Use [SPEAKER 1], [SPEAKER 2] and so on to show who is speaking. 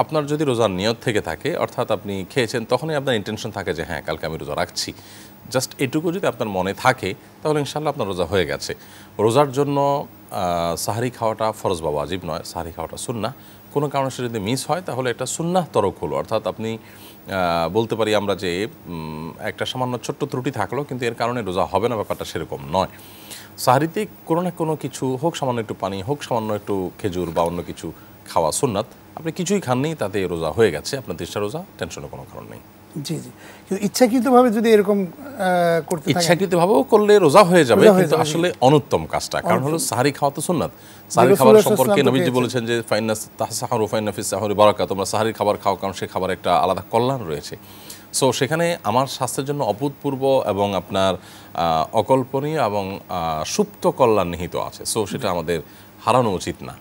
[SPEAKER 1] আপনার যদি রোজার নিয়ত থেকে থাকে, অর্থাৎ আপনি খেয়েছেন, তখনই আপনার ইন্টেনশন থাকে যে হ্যাঁ কালকে আমি রোজা রাখছি, জাস্ট এটুকু যদি আপনার মনে থাকে তাহলে ইনশাআল্লাহ আপনার রোজা হয়ে গেছে। রোজার জন্য সাহারি খাওয়াটা ফরজ বা ওয়াজিব নয়, সাহারি খাওয়াটা সুন্নাহ। কোনো কারণে সে যদি মিস হয় তাহলে একটা সুন্নাহ তরক হলো, অর্থাৎ আপনি বলতে পারি আমরা যে একটা সামান্য ছোট্ট ত্রুটি থাকলো কিন্তু এর কারণে রোজা হবে না, ব্যাপারটা সেরকম নয়। সাহারিতে কোনো না কোনো কিছু হোক, সামান্য একটু পানি হোক, সামান্য একটু খেজুর বা অন্য কিছু খাওয়া সুন্নাত। আপনি কিছুই খাননি, তাতে রোজা হয়ে গেছে, আপনার 30টা রোজা, টেনশনের কোনো কারণ নেই।
[SPEAKER 2] জি জি, কিন্তু ইচ্ছাকৃতভাবে যদি এরকম করতে থাকে,
[SPEAKER 1] ইচ্ছাকৃতভাবেও করলে রোজা হয়ে যাবে, কিন্তু আসলে অনুত্তম কাজটা, কারণ হলো সাহারি খাওয়া তো সুন্নাত। সাহারি খাবার সম্পর্কে নবীজি বলেছেন যে ফাইন্না তাহসাহরু ফাইন্না ফিস সাহরি বারাকাত, তোমরা সাহারি খাবার খাও কারণ সে খাবার একটা আলাদা কল্যাণ রয়েছে। সো সেখানে আমার স্বাস্থ্যের জন্য অভূতপূর্ব এবং আপনার অকল্পনীয় এবং সুপ্ত কল্যাণ নিহিত আছে। সো সেটা আমাদের হারানো উচিত না।